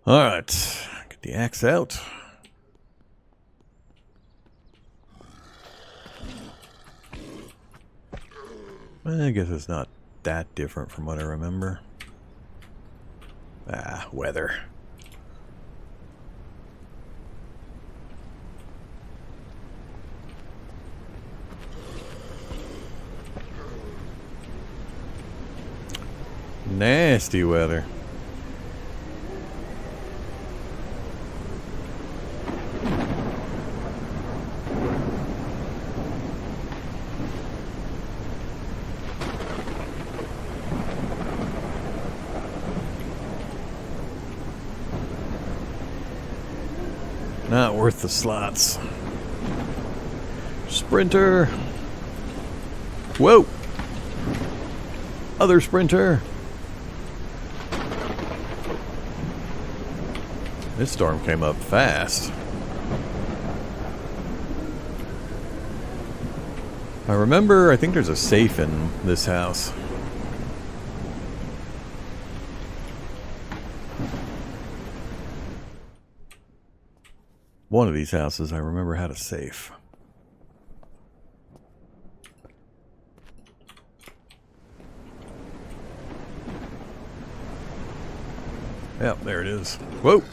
Alright, get the axe out. I guess it's not that different from what I remember. Ah, weather. Nasty weather. Not worth the slots. Sprinter. Whoa. Other sprinter. This storm came up fast. I think there's a safe in this house. One of these houses, I remember had a safe. Yep, there it is. Whoa!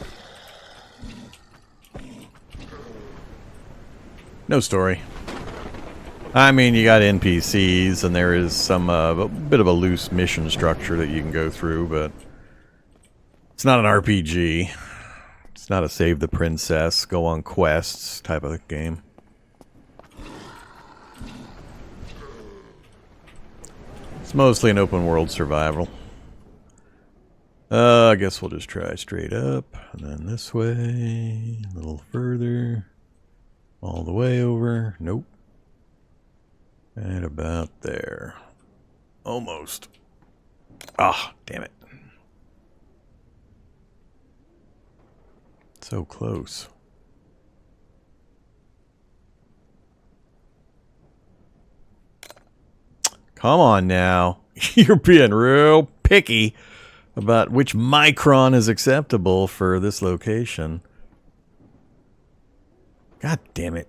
No story. I mean, you got NPCs, and there is some a bit of a loose mission structure that you can go through, but it's not an RPG. It's not a save the princess, go on quests type of game. It's mostly an open world survival. I guess we'll just try straight up, and then this way, a little further, all the way over. Nope. And about there. Almost. Ah, damn it. So close. Come on now. You're being real picky about which micron is acceptable for this location. God damn it.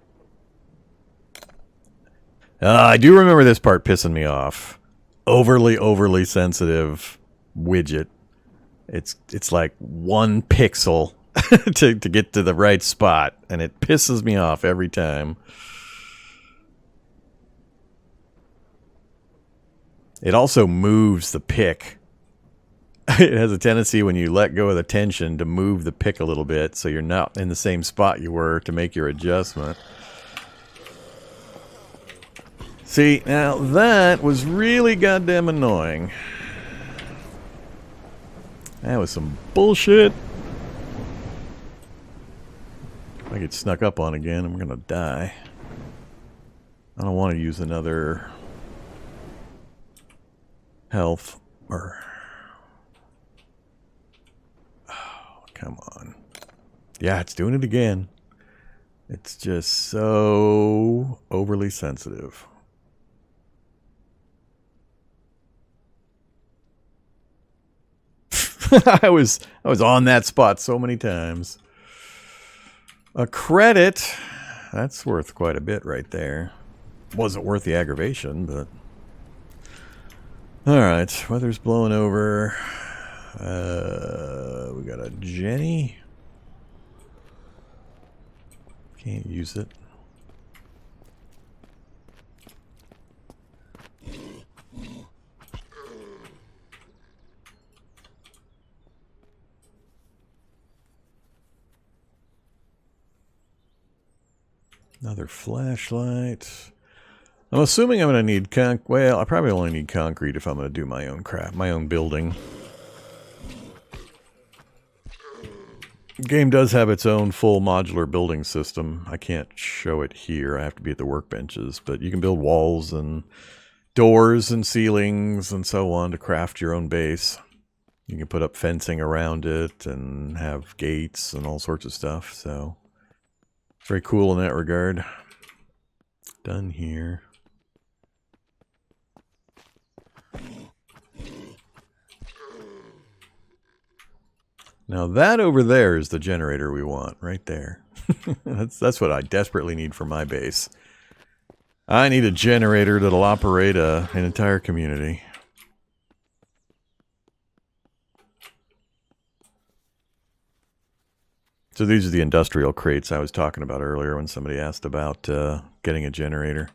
I do remember this part pissing me off. Overly sensitive widget. It's like 1 pixel to get to the right spot, and it pisses me off every time. It also moves the pick. It has a tendency when you let go of the tension to move the pick a little bit so you're not in the same spot you were to make your adjustment. See, now that was really goddamn annoying. That was some bullshit. If I get snuck up on again, I'm gonna die. I don't want to use another health or... Oh, come on. Yeah, it's doing it again. It's just so overly sensitive. I was on that spot so many times. A credit. That's worth quite a bit right there. Wasn't worth the aggravation, but... Alright, weather's blowing over. We got a Jenny. Can't use it. Another flashlight. I'm assuming I'm going to need well, I probably only need concrete if I'm going to do my own craft, my own building. The game does have its own full modular building system. I can't show it here. I have to be at the workbenches, but you can build walls and doors and ceilings and so on to craft your own base. You can put up fencing around it and have gates and all sorts of stuff, so it's very cool in that regard. Done here. Now that over there is the generator we want, right there. That's what I desperately need for my base. I need a generator that'll operate an entire community. So these are the industrial crates I was talking about earlier when somebody asked about getting a generator.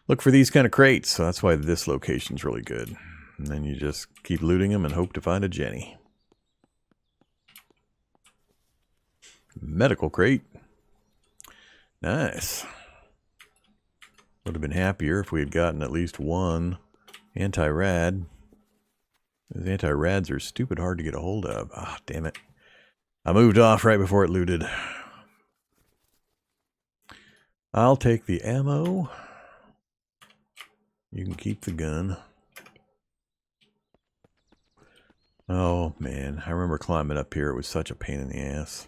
Look for these kind of crates, so that's why this location's really good. And then you just keep looting them and hope to find a Jenny. Medical crate. Nice. Would have been happier if we had gotten at least one anti-rad. Those anti-rads are stupid hard to get a hold of. Ah, damn it. I moved off right before it looted. I'll take the ammo. You can keep the gun. Oh, man. I remember climbing up here. It was such a pain in the ass.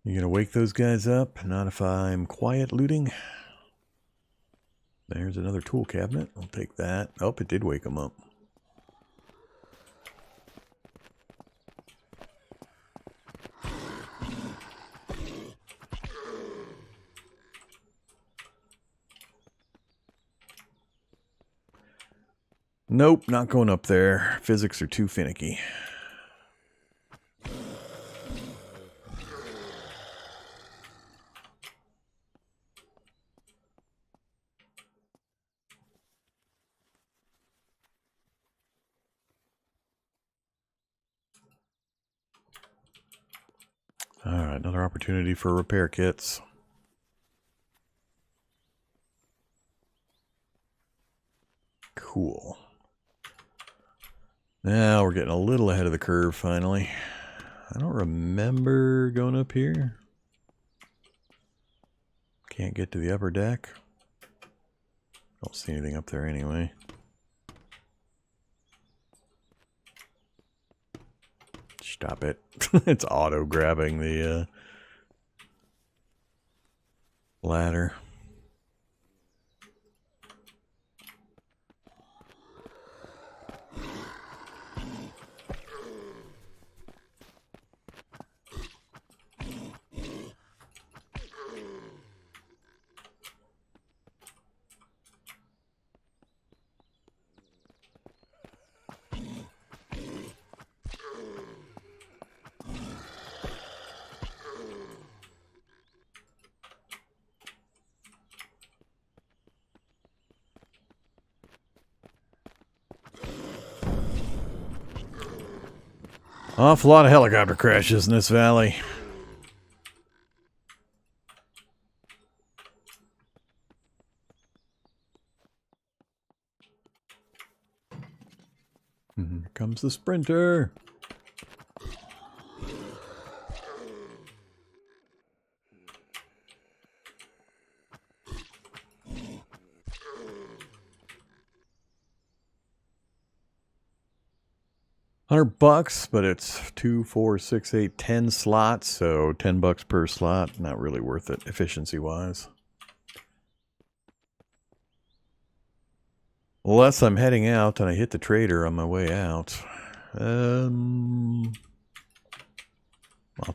You gonna wake those guys up? Not if I'm quiet looting. There's another tool cabinet. I'll take that. Oh, it did wake them up. Nope, not going up there. Physics are too finicky. Alright, another opportunity for repair kits. Cool. Now we're getting a little ahead of the curve finally. I don't remember going up here. Can't get to the upper deck. Don't see anything up there anyway. Stop it. It's auto grabbing the ladder. Awful lot of helicopter crashes in this valley. Here comes the sprinter. $100, but it's 2, 4, 6, 8, 10 slots, so $10 per slot. Not really worth it, efficiency-wise. Unless I'm heading out and I hit the trader on my way out. I'll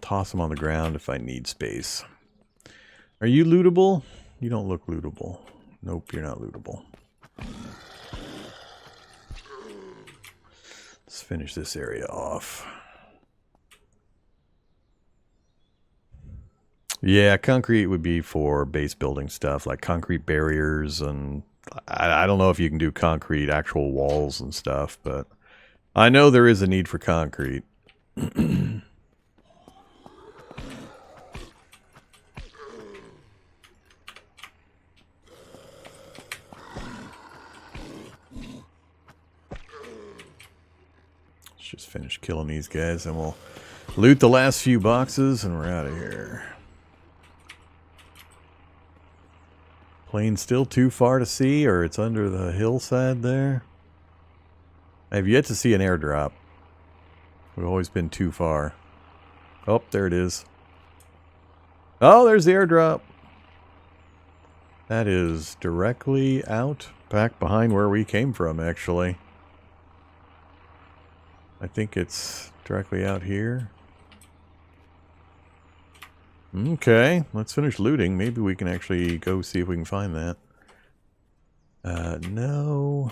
toss them on the ground if I need space. Are you lootable? You don't look lootable. Nope, you're not lootable. Let's finish this area off. Yeah, concrete would be for base building stuff, like concrete barriers, and I don't know if you can do concrete actual walls and stuff, but I know there is a need for concrete. Just finish killing these guys and we'll loot the last few boxes and we're out of here. Plane still too far to see, or it's under the hillside there? I have yet to see an airdrop. We've always been too far. Oh, there it is. Oh, there's the airdrop. That is directly out back behind where we came from, actually. I think it's directly out here. Okay, let's finish looting. Maybe we can actually go see if we can find that. No.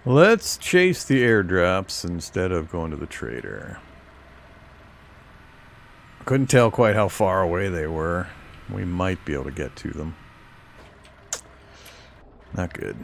Let's chase the airdrops instead of going to the trader. Couldn't tell quite how far away they were. We might be able to get to them. Not good.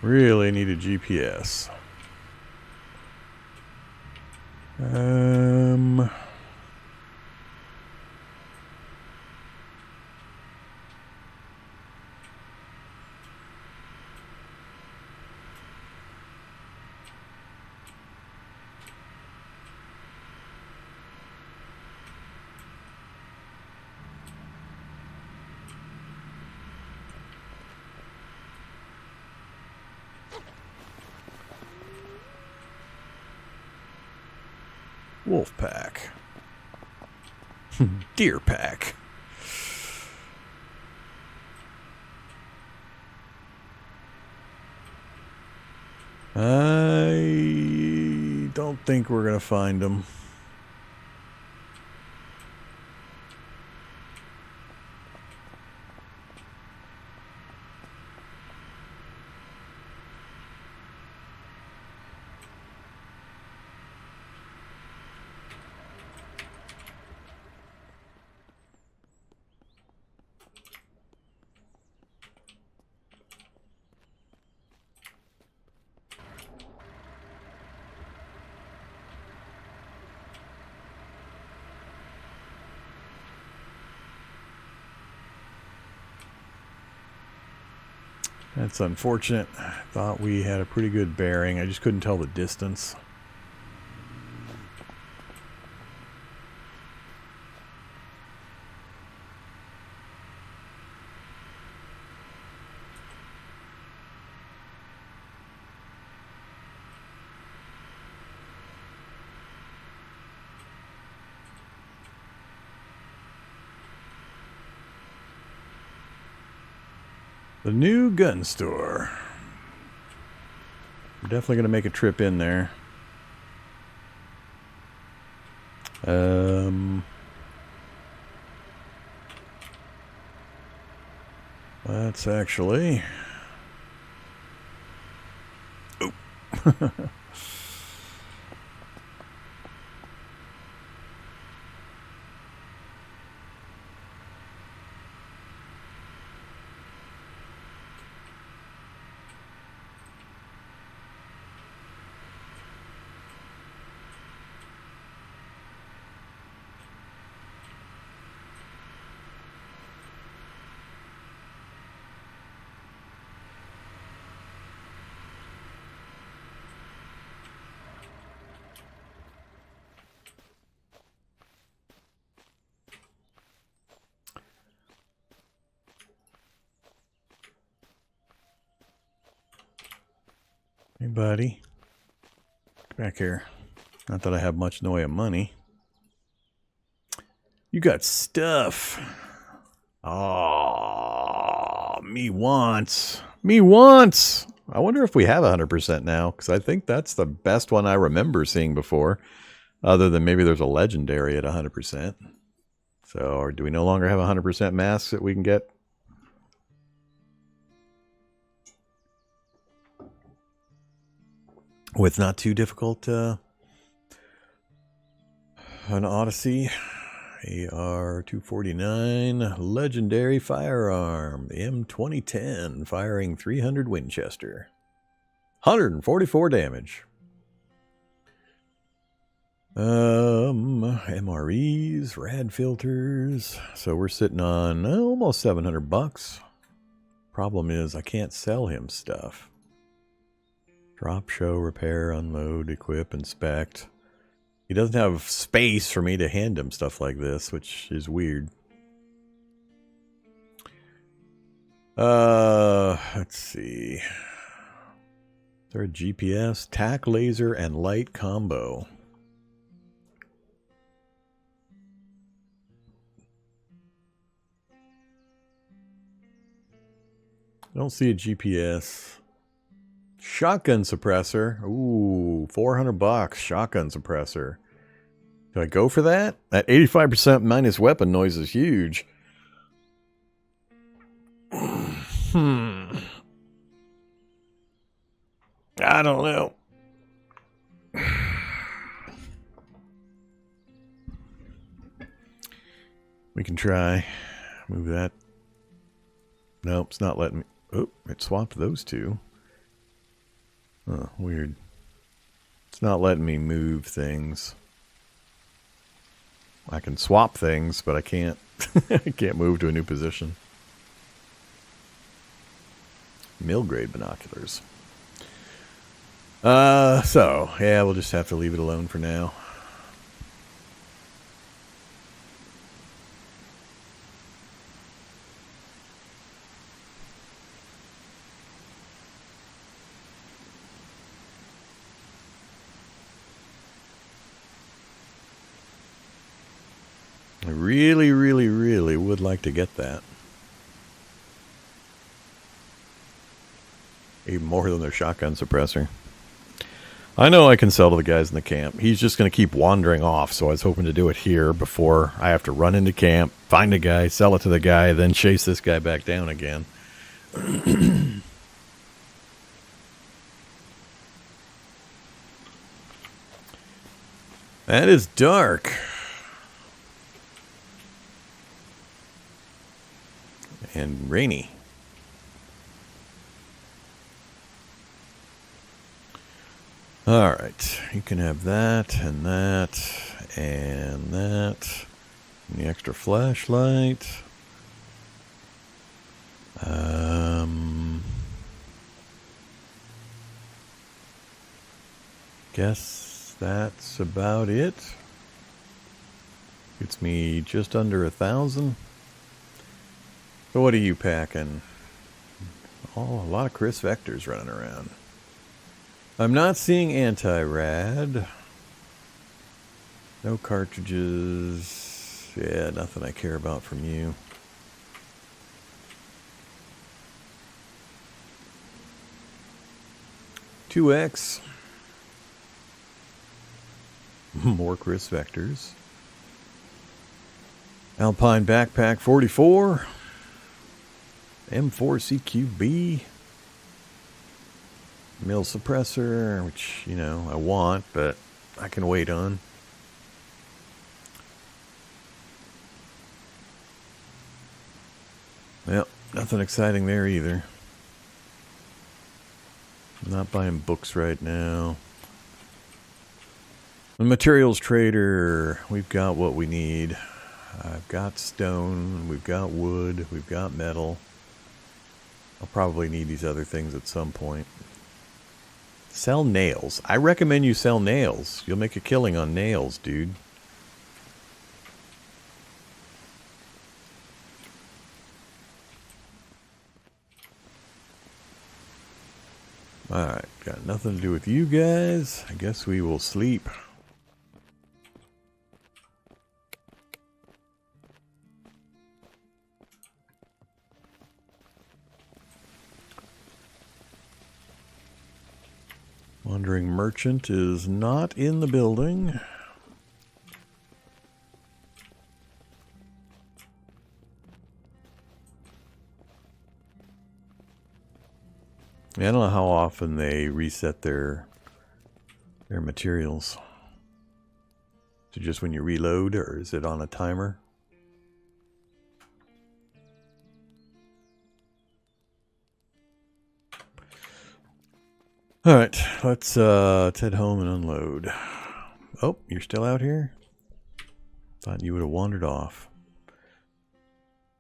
Really need a GPS. Wolf pack. Deer pack. I don't think we're gonna find them. That's unfortunate. I thought we had a pretty good bearing. I just couldn't tell the distance. The new gun store. I'm definitely going to make a trip in there. Let's actually... Oh. Hey, buddy. Get back here. Not that I have much in the way of money. You got stuff. Oh, me once. Me once. I wonder if we have 100% now, because I think that's the best one I remember seeing before, other than maybe there's a legendary at 100%. So, or do we no longer have 100% masks that we can get? With not too difficult an Odyssey. AR-249 legendary firearm, the M2010, firing 300 Winchester, 144 damage. MREs, rad filters. So we're sitting on almost $700. Problem is I can't sell him stuff. Drop, show, repair, unload, equip, inspect. He doesn't have space for me to hand him stuff like this, which is weird. Let's see. Is there a GPS? Tac laser and light combo. I don't see a GPS. Shotgun suppressor. Ooh, $400. Shotgun suppressor. Do I go for that? That 85% minus weapon noise is huge. I don't know. We can try. Move that. Nope, it's not letting me. Oh, it swapped those two. Oh, weird. It's not letting me move things. I can swap things, but I can't. I can't move to a new position. Mill grade binoculars. So yeah, we'll just have to leave it alone for now. I really, really, really would like to get that. Even more than their shotgun suppressor. I know I can sell to the guys in the camp. He's just going to keep wandering off, so I was hoping to do it here before I have to run into camp, find a guy, sell it to the guy, then chase this guy back down again. That is dark. And rainy. Alright, you can have that, and that, and that. And the extra flashlight. Guess that's about it. Gets me just under 1,000. So what are you packing? Oh, a lot of Chris Vectors running around. I'm not seeing anti-rad. No cartridges. Yeah, nothing I care about from you. $2X. More Chris Vectors. Alpine Backpack 44. M4CQB. Mill suppressor, which, you know, I want, but I can wait on. Well, nothing exciting there either. I'm not buying books right now. The materials trader, we've got what we need. I've got stone, we've got wood, we've got metal. I'll probably need these other things at some point. Sell nails. I recommend you sell nails. You'll make a killing on nails, dude. Alright, got nothing to do with you guys. I guess we will sleep. Wandering merchant is not in the building. I don't know how often they reset their materials. Is it just when you reload, or is it on a timer? Alright, let's head home and unload. Oh, you're still out here? Thought you would have wandered off.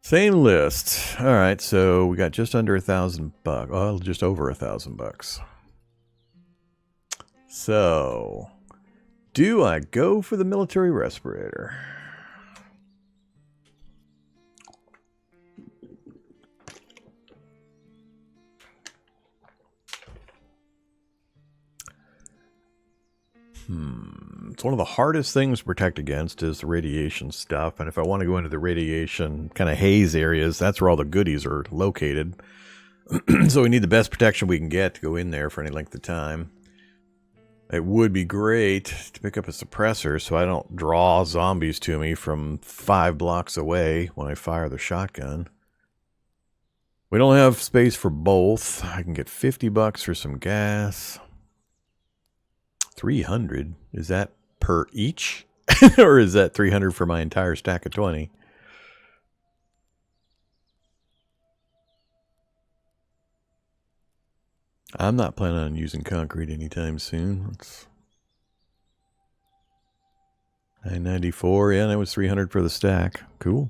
Same list. Alright, so we got just under $1,000 bucks. Well, just over $1,000 bucks. So, do I go for the military respirator? It's one of the hardest things to protect against is the radiation stuff. And if I want to go into the radiation kind of haze areas, that's where all the goodies are located. So we need the best protection we can get to go in there for any length of time. It would be great to pick up a suppressor so I don't draw zombies to me from 5 blocks away when I fire the shotgun. We don't have space for both. I can get 50 bucks for some gas. 300? Is that per each? Or is that 300 for my entire stack of 20? I'm not planning on using concrete anytime soon. Let's... 994, yeah, that was 300 for the stack. Cool.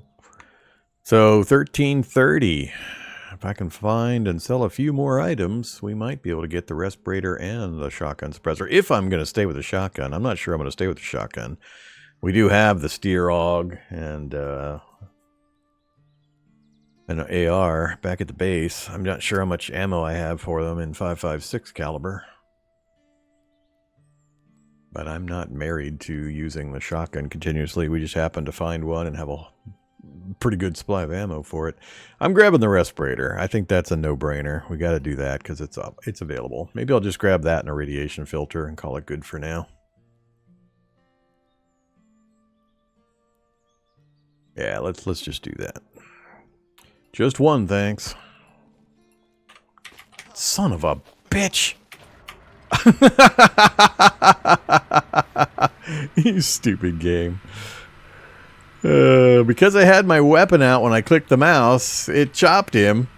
So 1330. If I can find and sell a few more items, we might be able to get the respirator and the shotgun suppressor. If I'm going to stay with the shotgun. I'm not sure I'm going to stay with the shotgun. We do have the steer AUG and an AR back at the base. I'm not sure how much ammo I have for them in 5.56 caliber. But I'm not married to using the shotgun continuously. We just happen to find one and have a pretty good supply of ammo for it. I'm grabbing the respirator. I think that's a no-brainer. We got to do that because it's available. Maybe I'll just grab that and a radiation filter and call it good for now. Yeah, let's just do that. Just one, thanks. Son of a bitch! You stupid game. Because I had my weapon out when I clicked the mouse, it chopped him.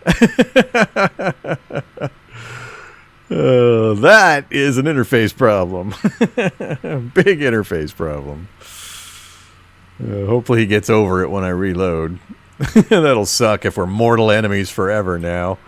That is an interface problem. Big interface problem. Hopefully he gets over it when I reload. That'll suck if we're mortal enemies forever now.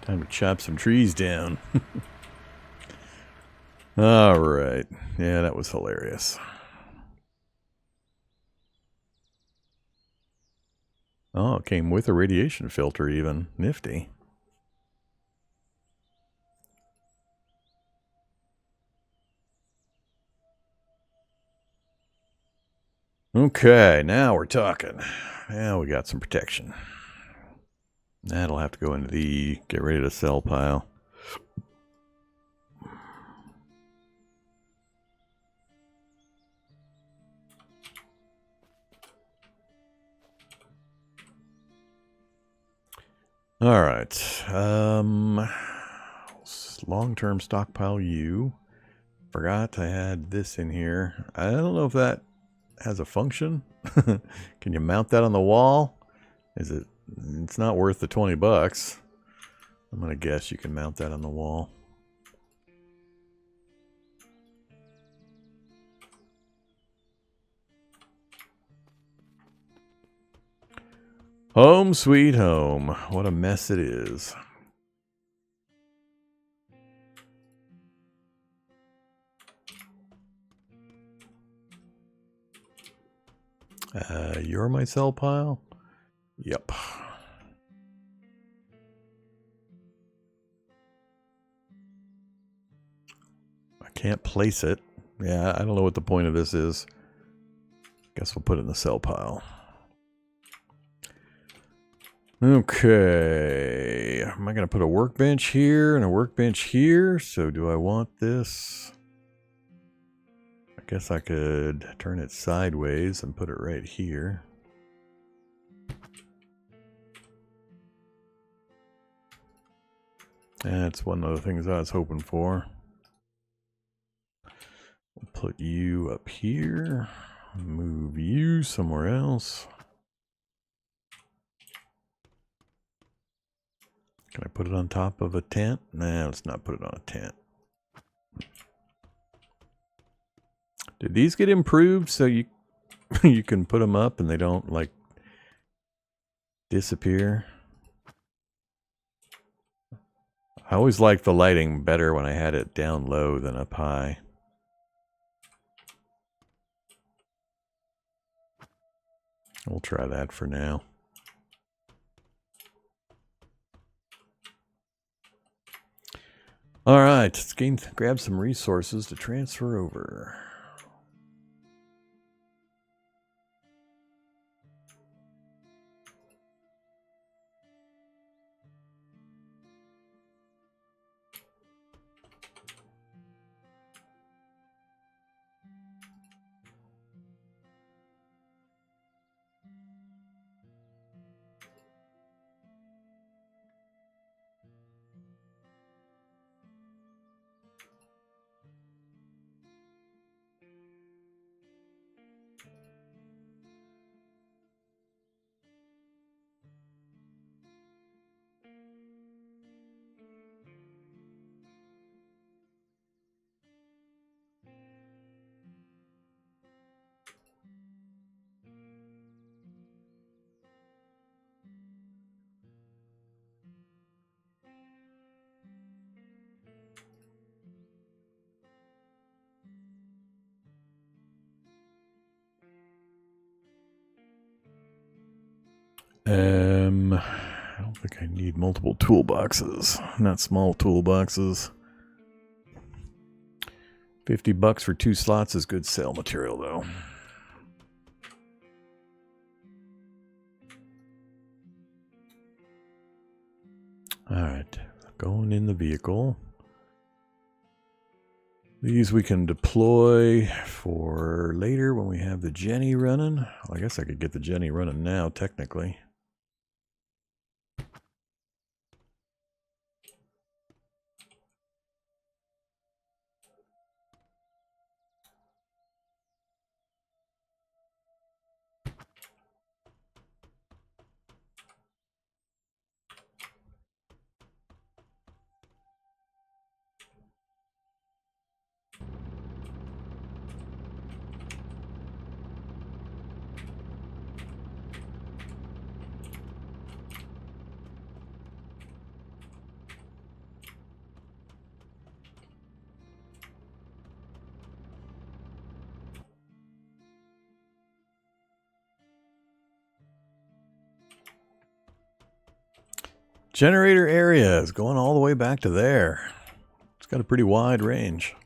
Time to chop some trees down. All right. Yeah, that was hilarious. Oh, it came with a radiation filter even. Nifty. Okay, now we're talking. Now we got some protection. That'll have to go into the get ready to sell pile. All right. Long-term stockpile U. Forgot I had this in here. I don't know if that has a function. Can you mount that on the wall? Is it? It's not worth the 20 bucks. I'm gonna guess you can mount that on the wall. Home sweet home. What a mess it is. You're my cell pile? Yep. I can't place it. Yeah, I don't know what the point of this is. Guess we'll put it in the cell pile. Okay. Am I going to put a workbench here and a workbench here? So do I want this? I guess I could turn it sideways and put it right here. That's one of the things I was hoping for. We'll put you up here. Move you somewhere else. Can I put it on top of a tent? Nah, let's not put it on a tent. Did these get improved so you you can put them up and they don't like disappear? I always liked the lighting better when I had it down low than up high. We'll try that for now. All right, let's grab some resources to transfer over. I don't think I need multiple toolboxes, not small toolboxes. $50 for 2 slots is good sale material, though. All right, going in the vehicle. These we can deploy for later when we have the Jenny running. Well, I guess I could get the Jenny running now, technically. Generator area is going all the way back to there. It's got a pretty wide range.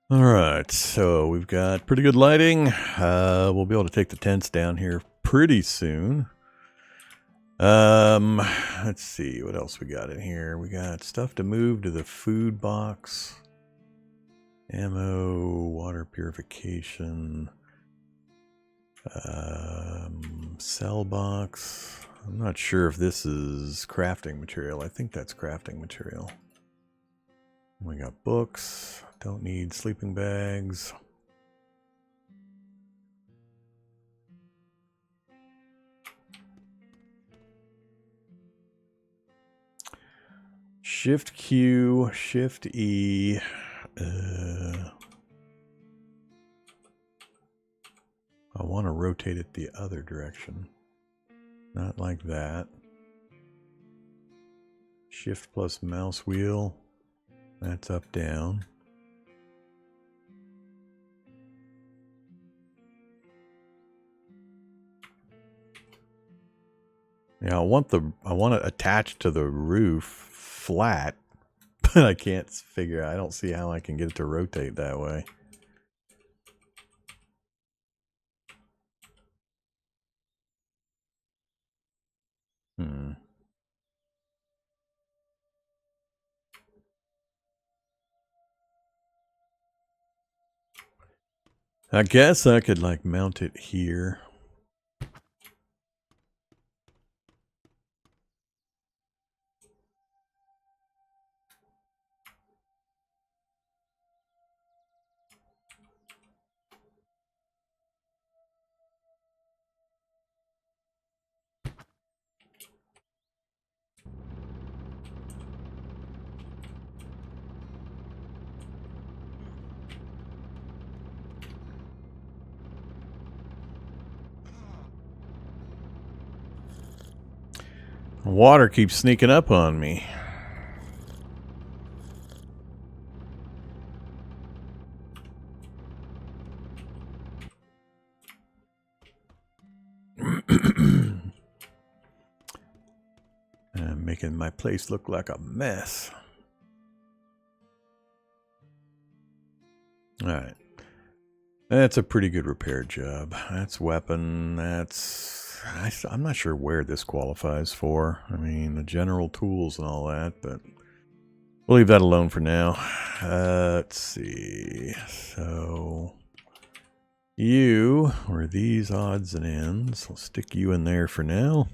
All right, so we've got pretty good lighting. We'll be able to take the tents down here pretty soon. Let's see what else we got in here. We got stuff to move to the food box, ammo, water purification, cell box. I'm not sure if this is crafting material. I think that's crafting material. We got books. Don't need sleeping bags. Shift Q, Shift E. I want to rotate it the other direction. Not like that. Shift plus mouse wheel. That's up, down. Yeah, I want it attached to the roof flat, but I can't figure. I don't see how I can get it to rotate that way. Hmm. I guess I could like mount it here. Water keeps sneaking up on me. Making my place look like a mess. Alright. That's a pretty good repair job. That's weapon. That's... I'm not sure where this qualifies for. I mean, the general tools and all that, but... we'll leave that alone for now. Let's see. So... you, or these odds and ends. I'll stick you in there for now.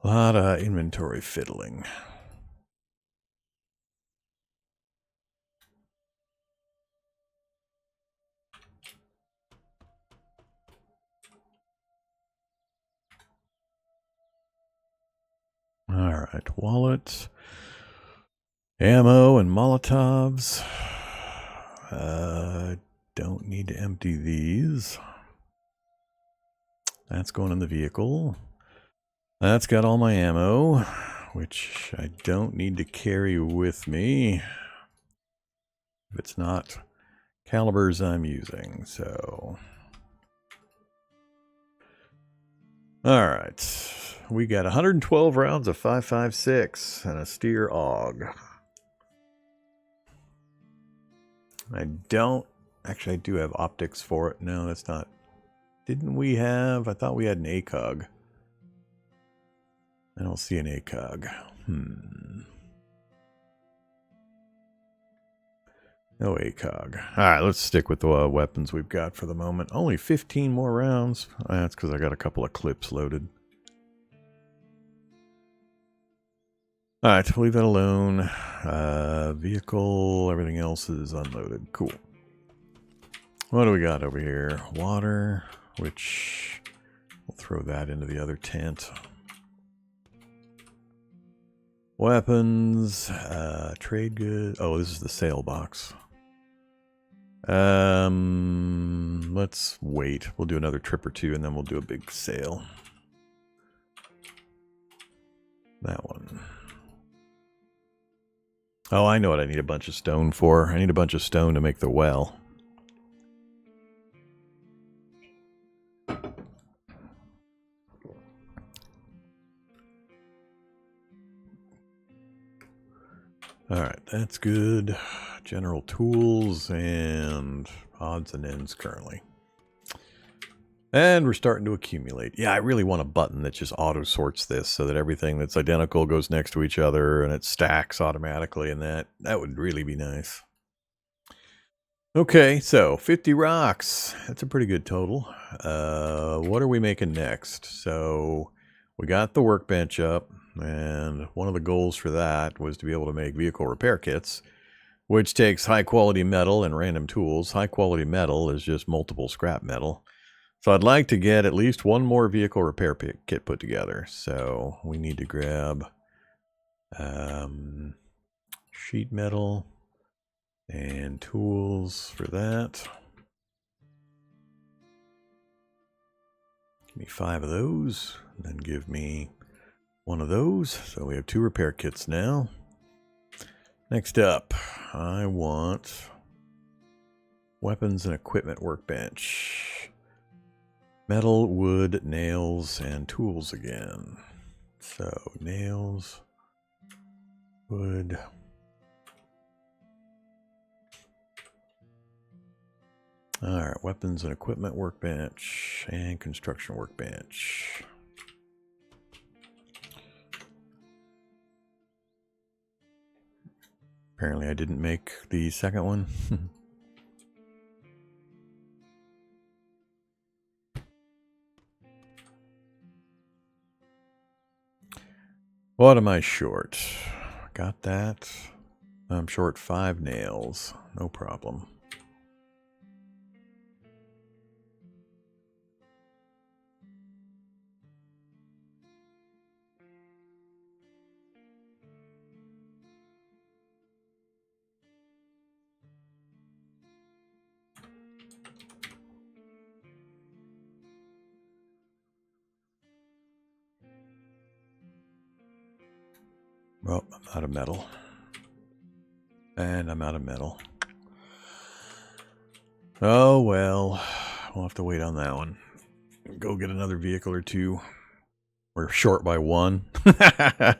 A lot of inventory fiddling. Alright, wallets. Ammo and Molotovs. Don't need to empty these. That's going in the vehicle. That's got all my ammo, which I don't need to carry with me if it's not calibers I'm using, so... alright. We got 112 rounds of 5.56 and a steer AUG. I don't... actually, I do have optics for it. No, that's not... didn't we have... I thought we had an ACOG. I don't see an ACOG. No ACOG. Alright, let's stick with the weapons we've got for the moment. Only 15 more rounds. That's because I got a couple of clips loaded. Alright, leave that alone. Vehicle, everything else is unloaded. Cool. What do we got over here? Water, which we'll throw that into the other tent. Weapons, trade goods. Oh, this is the sale box. Let's wait. We'll do another trip or two and then we'll do a big sale. That one. Oh, I know what I need a bunch of stone for. I need a bunch of stone to make the well. Alright, that's good. General tools and odds and ends currently. And we're starting to accumulate. Yeah, I really want a button that just auto-sorts this so that everything that's identical goes next to each other and it stacks automatically, and that would really be nice. Okay, so 50 rocks. That's a pretty good total. What are we making next? So we got the workbench up. And one of the goals for that was to be able to make vehicle repair kits, which takes high quality metal and random tools. High quality metal is just multiple scrap metal. So I'd like to get at least one more vehicle repair kit put together. So we need to grab sheet metal and tools for that. Give me 5 of those, and then give me 1 of those. So we have 2 repair kits now. Next up, I want weapons and equipment workbench. Metal, wood, nails, and tools again. So nails, wood. Alright, weapons and equipment workbench and construction workbench. Apparently I didn't make the second one. What am I short? Got that. I'm short 5 nails. No problem. Well, I'm out of metal. And I'm out of metal. Oh, well. We'll have to wait on that one. Go get another vehicle or 2. We're short by 1.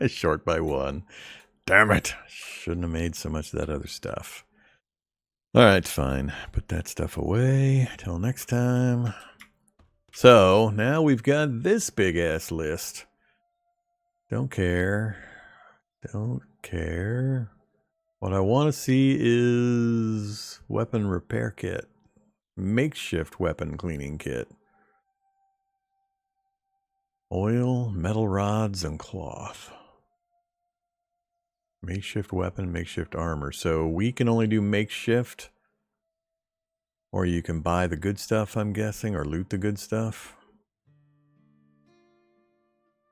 Short by 1. Damn it. Shouldn't have made so much of that other stuff. Alright, fine. Put that stuff away. Till next time. So, now we've got this big-ass list. Don't care. Don't care. What I want to see is weapon repair kit. Makeshift weapon cleaning kit. Oil, metal rods, and cloth. Makeshift weapon, makeshift armor. So we can only do makeshift. Or you can buy the good stuff, I'm guessing, or loot the good stuff.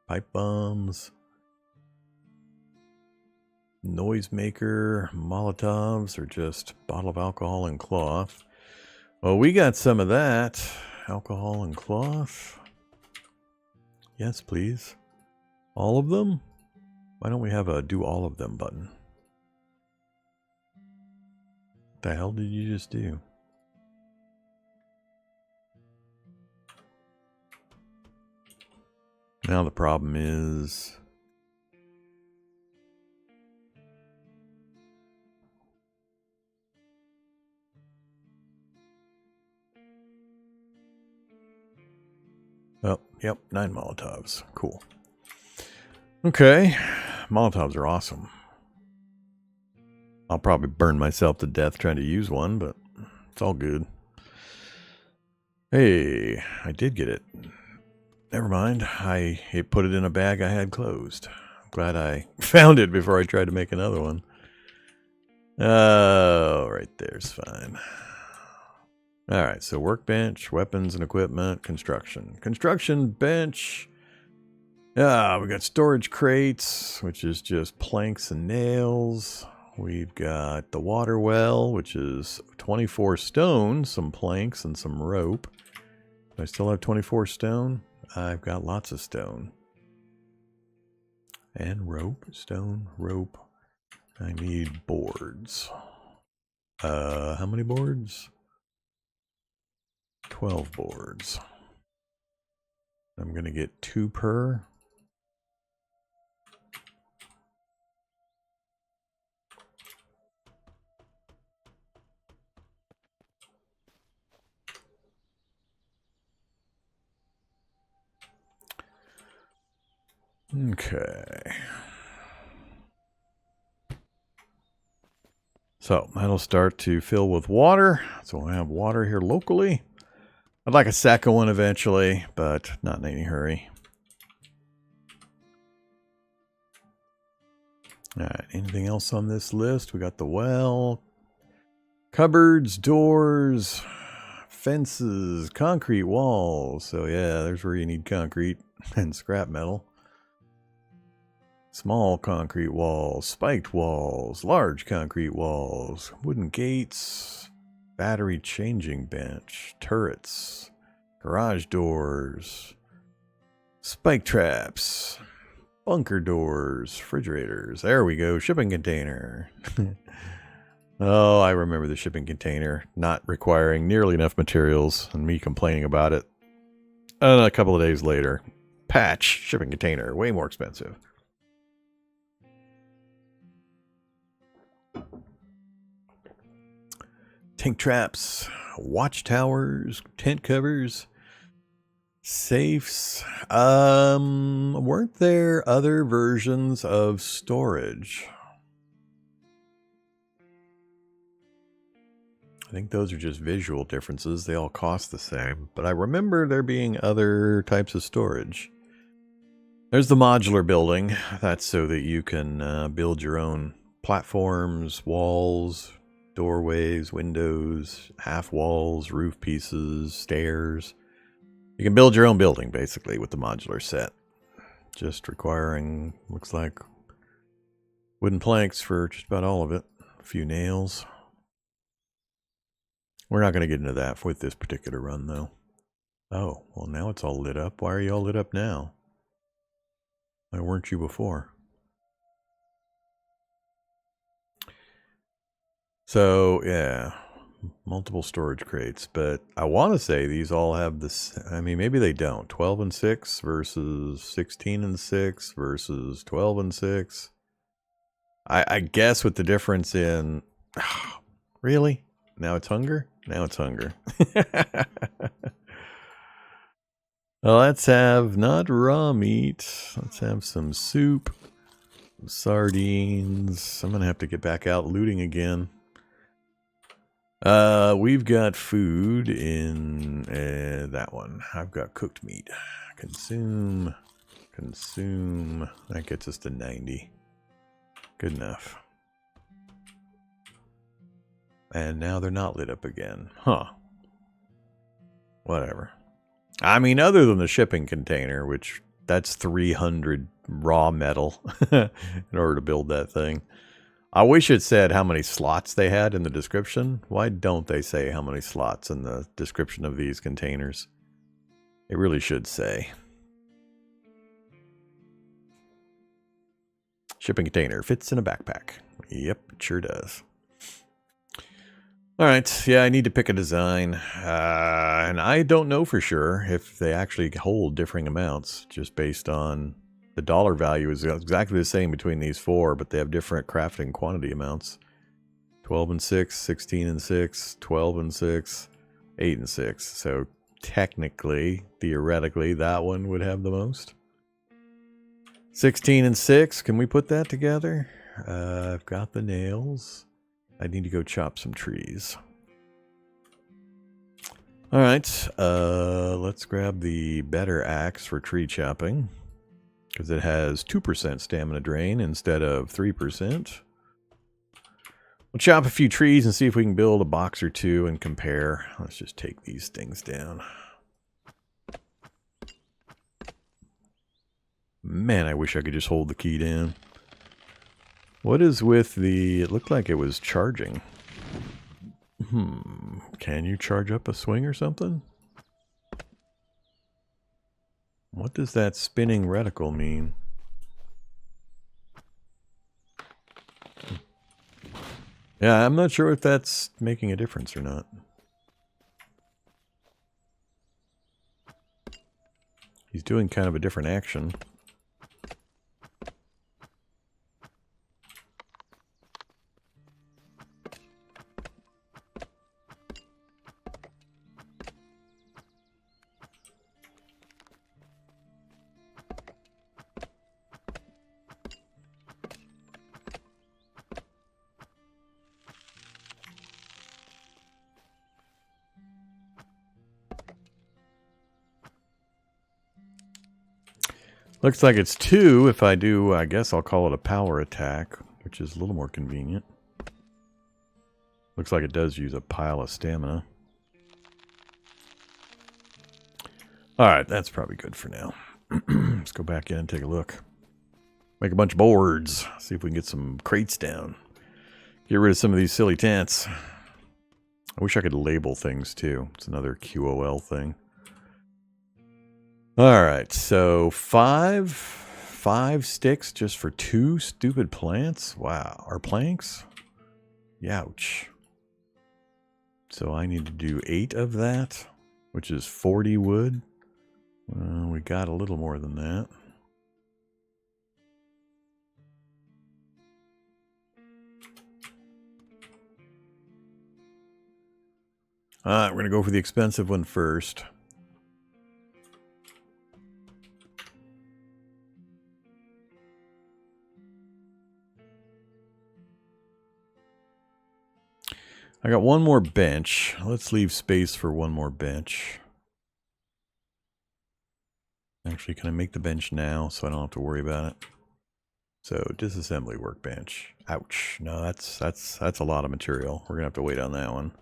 Pipe bombs. Noisemaker, Molotovs, or just bottle of alcohol and cloth. Well, we got some of that. Alcohol and cloth. Yes, please. All of them? Why don't we have a do all of them button? What the hell did you just do? Now the problem is... Oh, yep, 9 Molotovs. Cool. Okay, Molotovs are awesome. I'll probably burn myself to death trying to use one, but it's all good. Hey, I did get it. Never mind, I put it in a bag I had closed. I'm glad I found it before I tried to make another one. Oh, right there's fine. Alright, so workbench, weapons and equipment, construction. Construction bench. We got storage crates, which is just planks and nails. We've got the water well, which is 24 stone, some planks and some rope. Do I still have 24 stone? I've got lots of stone. And rope, stone, rope. I need boards. How many boards? 12 boards. I'm going to get 2 per. Okay. So that'll start to fill with water. So we'll have water here locally. I'd like a second one eventually, but not in any hurry. Alright, anything else on this list? We got the well, cupboards, doors, fences, concrete walls. So yeah, there's where you need concrete and scrap metal. Small concrete walls, spiked walls, large concrete walls, wooden gates, battery changing bench, turrets, garage doors, spike traps, bunker doors, refrigerators. There we go, shipping container. Oh, I remember the shipping container not requiring nearly enough materials and me complaining about it. And a couple of days later, patch, shipping container, way more expensive. Tank traps, watchtowers, tent covers, safes. Weren't there other versions of storage? I think those are just visual differences. They all cost the same. But I remember there being other types of storage. There's the modular building. That's so that you can build your own platforms, walls, doorways, windows, half walls, roof pieces, stairs. You can build your own building, basically, with the modular set. Just requiring, looks like, wooden planks for just about all of it. A few nails. We're not going to get into that with this particular run, though. Oh, well, now it's all lit up. Why are you all lit up now? Why weren't you before? So, yeah, multiple storage crates, but I want to say these all have this. I mean, maybe they don't. 12 and 6 versus 16 and 6 versus 12 and 6. I guess with the difference in... Really? Now it's hunger? Now it's hunger. Well, let's have not raw meat. Let's have some soup, some sardines. I'm going to have to get back out looting again. We've got food in that one. I've got cooked meat. Consume. That gets us to 90. Good enough. And now they're not lit up again. Huh. Whatever. I mean, other than the shipping container, which that's 300 raw metal in order to build that thing. I wish it said how many slots they had in the description. Why don't they say how many slots in the description of these containers? It really should say. Shipping container fits in a backpack. Yep, it sure does. Alright, yeah, I need to pick a design. And I don't know for sure if they actually hold differing amounts, just based on the dollar value is exactly the same between these four, but they have different crafting quantity amounts. 12 and 6, 16 and 6, 12 and 6, 8 and 6. So technically, theoretically, that one would have the most. 16 and 6, can we put that together? I've got the nails. I need to go chop some trees. Alright, let's grab the better axe for tree chopping, because it has 2% stamina drain instead of 3%. We'll chop a few trees and see if we can build a box or two and compare. Let's just take these things down. Man, I wish I could just hold the key down. What is with the... It looked like it was charging. Can you charge up a swing or something? What does that spinning reticle mean? Yeah, I'm not sure if that's making a difference or not. He's doing kind of a different action. Looks like it's 2. If I do, I guess I'll call it a power attack, which is a little more convenient. Looks like it does use a pile of stamina. Alright, that's probably good for now. Let's go back in and take a look. Make a bunch of boards. See if we can get some crates down. Get rid of some of these silly tents. I wish I could label things too. It's another QOL thing. Alright, so 5 sticks just for 2 stupid plants? Wow. Or planks? Youch. So I need to do 8 of that, which is 40 wood. We got a little more than that. Alright, we're going to go for the expensive one first. I got one more bench. Let's leave space for one more bench. Actually, can I make the bench now so I don't have to worry about it? So, disassembly workbench. Ouch. No, that's a lot of material. We're going to have to wait on that one.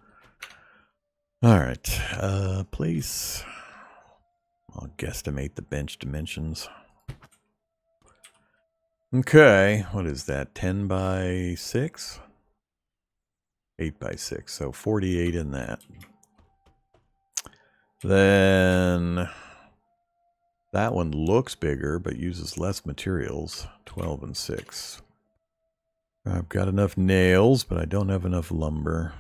Alright. Place. I'll guesstimate the bench dimensions. Okay. What is that? 10 by 6? 8 by 6, so 48 in that. Then that one looks bigger but uses less materials. 12 and 6. I've got enough nails, but I don't have enough lumber.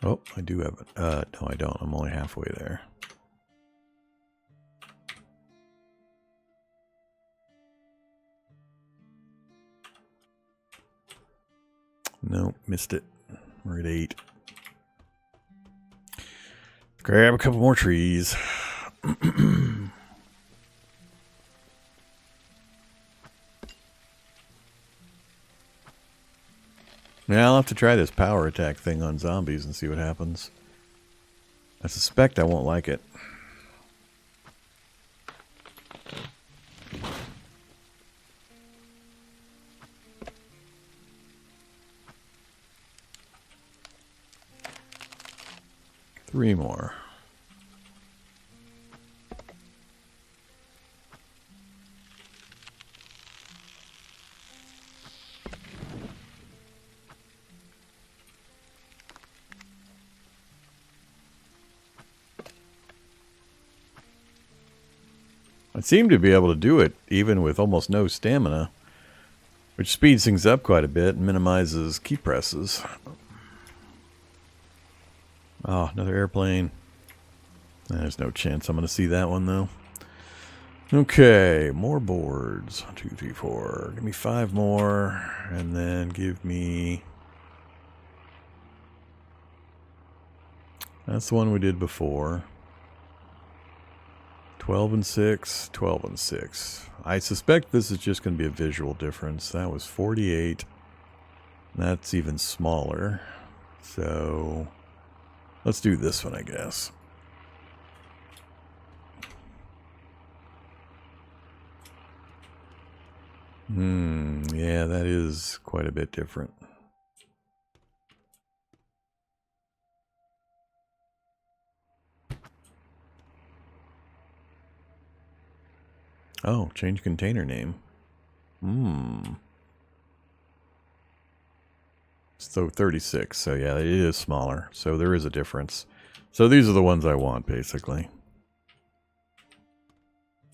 Oh, I do have it. No, I don't. I'm only halfway there. No, missed it. We're at 8. Grab a couple more trees. Yeah, I'll have to try this power attack thing on zombies and see what happens. I suspect I won't like it. Three more. I seem to be able to do it even with almost no stamina, which speeds things up quite a bit and minimizes key presses. Oh, another airplane. There's no chance I'm going to see that one, though. Okay, more boards. 1, 2, 3, 4. Give me 5 more, and then give me... That's the one we did before. 12 and 6, 12 and 6. I suspect this is just going to be a visual difference. That was 48. That's even smaller. So... let's do this one, I guess. Yeah, that is quite a bit different. Oh, change container name. So 36. So yeah, it is smaller. So there is a difference. So these are the ones I want, basically.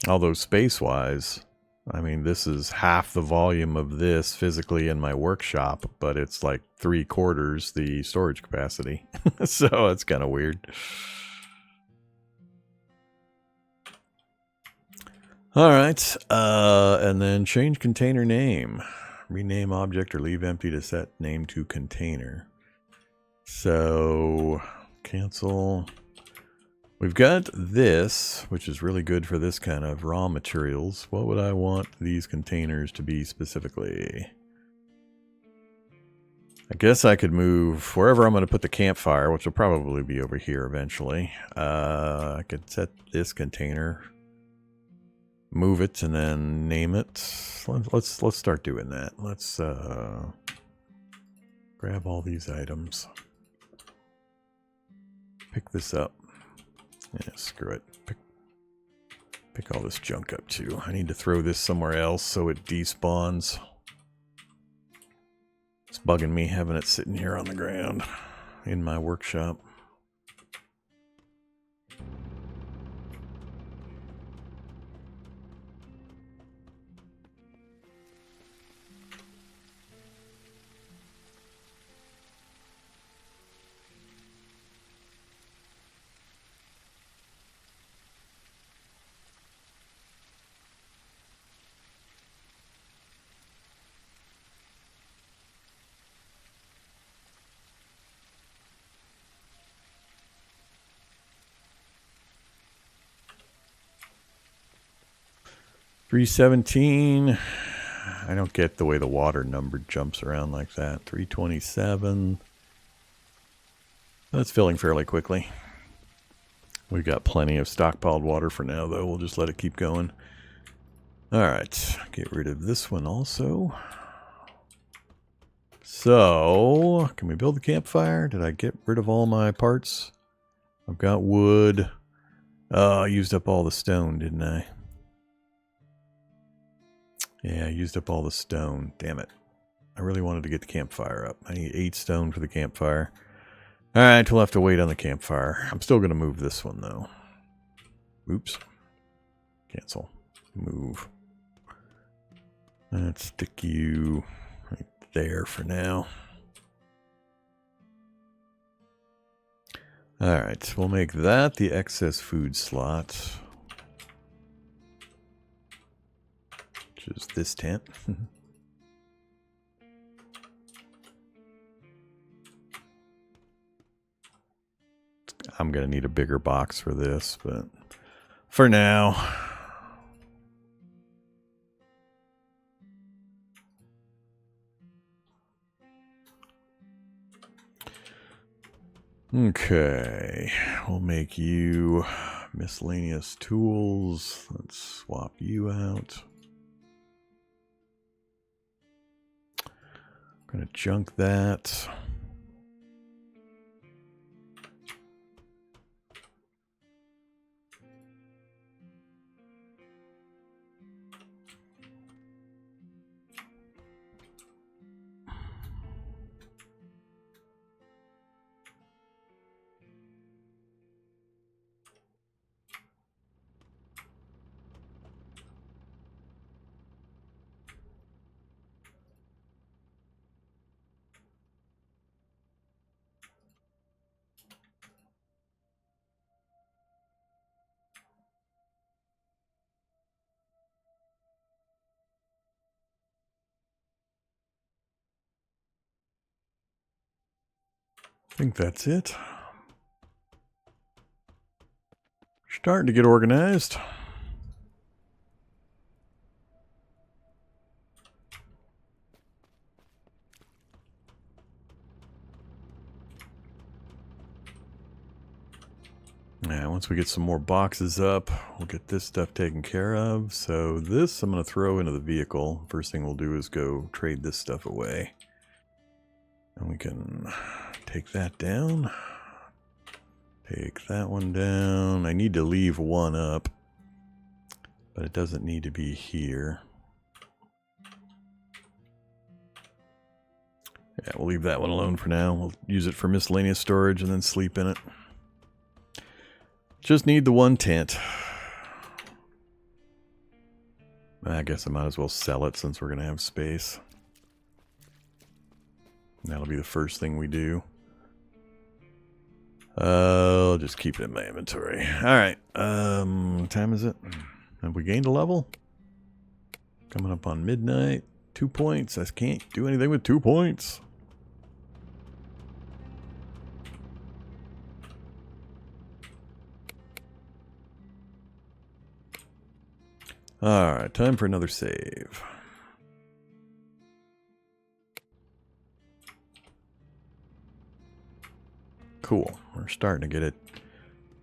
Although space-wise, I mean, this is half the volume of this physically in my workshop, but it's like 3/4 the storage capacity. So it's kind of weird. All right, and then change container name. Rename object or leave empty to set name to container. So, cancel. We've got this, which is really good for this kind of raw materials. What would I want these containers to be specifically? I guess I could move wherever I'm going to put the campfire, which will probably be over here eventually. I could set this container, move it, and then name it. Let's start doing that. Let's grab all these items. Pick this up. Yeah, screw it. Pick all this junk up too. I need to throw this somewhere else so it despawns. It's bugging me having it sitting here on the ground in my workshop. $317. I don't get the way the water number jumps around like that. $327. That's filling fairly quickly. We've got plenty of stockpiled water for now, though. We'll just let it keep going. Alright, get rid of this one also. So, can we build the campfire? Did I get rid of all my parts? I've got wood. Oh, I used up all the stone, didn't I? Yeah, I used up all the stone. Damn it. I really wanted to get the campfire up. I need 8 stone for the campfire. Alright, we'll have to wait on the campfire. I'm still going to move this one, though. Oops. Cancel. Move. Let's stick you right there for now. Alright, we'll make that the excess food slot. Which is this tent. I'm going to need a bigger box for this, but for now. Okay, we'll make you miscellaneous tools. Let's swap you out. I'm going to junk that. I think that's it. Starting to get organized. Yeah, once we get some more boxes up, we'll get this stuff taken care of. So this I'm going to throw into the vehicle. First thing we'll do is go trade this stuff away. And we can take that down. Take that one down. I need to leave one up, but it doesn't need to be here. Yeah, we'll leave that one alone for now. We'll use it for miscellaneous storage and then sleep in it. Just need the one tent. I guess I might as well sell it since we're going to have space. That'll be the first thing we do. I'll just keep it in my inventory. Alright, what time is it? Have we gained a level? Coming up on midnight. 2 points. I can't do anything with 2 points. Alright, time for another save. Cool. We're starting to get it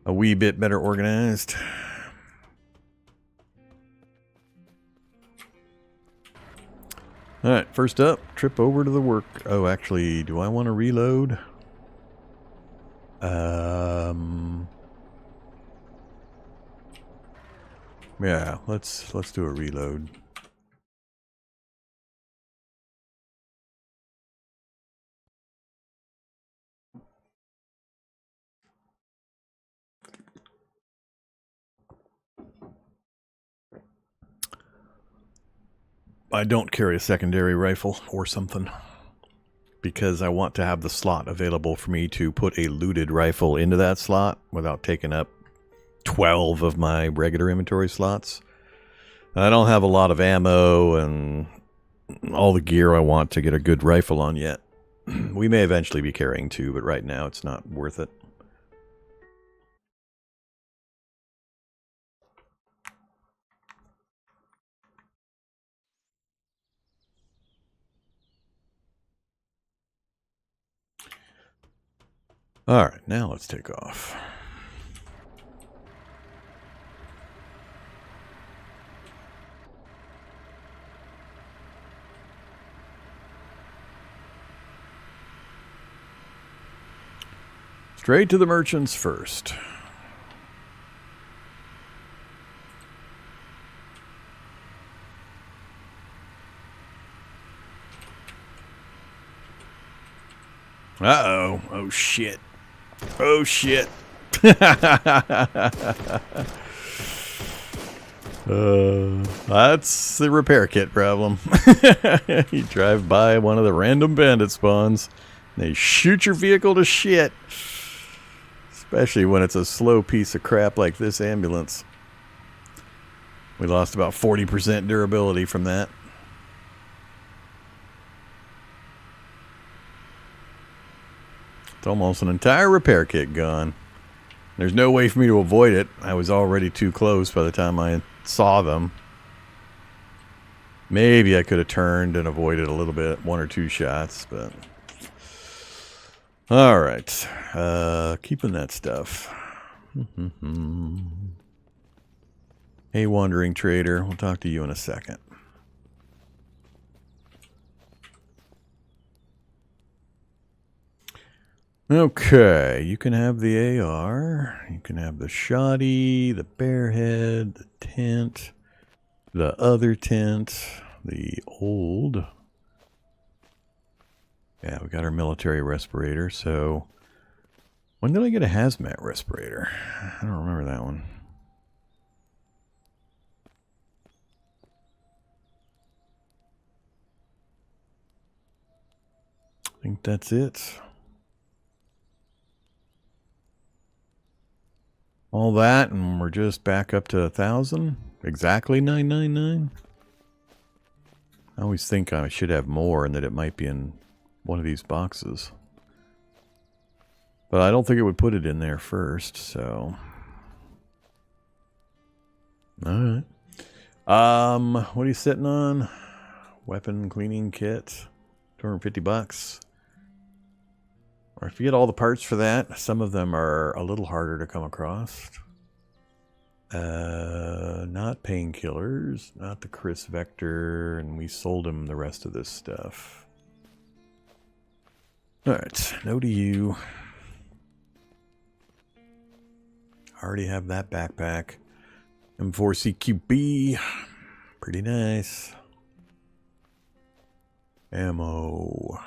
a wee bit better organized. Alright, first up, trip over to the work. Oh, actually, do I want to reload? Yeah, let's do a reload. I don't carry a secondary rifle or something because I want to have the slot available for me to put a looted rifle into that slot without taking up 12 of my regular inventory slots. I don't have a lot of ammo and all the gear I want to get a good rifle on yet. We may eventually be carrying two, but right now it's not worth it. Alright, now let's take off. Straight to the merchants first. Uh-oh. Oh, shit. Oh, shit. That's the repair kit problem. You drive by one of the random bandit spawns, and they shoot your vehicle to shit. Especially when it's a slow piece of crap like this ambulance. We lost about 40% durability from that. It's almost an entire repair kit gone. There's no way for me to avoid it. I was already too close by the time I saw them. Maybe I could have turned and avoided a little bit, one or two shots, but... Alright. Keeping that stuff. Hey, wandering trader. We'll talk to you in a second. Okay, you can have the AR, you can have the shoddy, the bearhead, the tent, the other tent, the old. Yeah, we got our military respirator, so... When did I get a hazmat respirator? I don't remember that one. I think that's it. All that, and we're just back up to 1,000. Exactly 999. I always think I should have more and that it might be in one of these boxes. But I don't think it would put it in there first, so... Alright. What are you sitting on? Weapon cleaning kit. 250 bucks. Or if you get all the parts for that, some of them are a little harder to come across. Not painkillers, not the Chris Vector, and we sold him the rest of this stuff. Alright, no to you. Already have that backpack. M4CQB. Pretty nice. Ammo.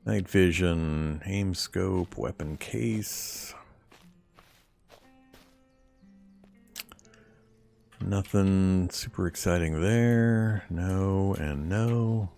Night vision, aim scope, weapon case. Nothing super exciting there. No and no.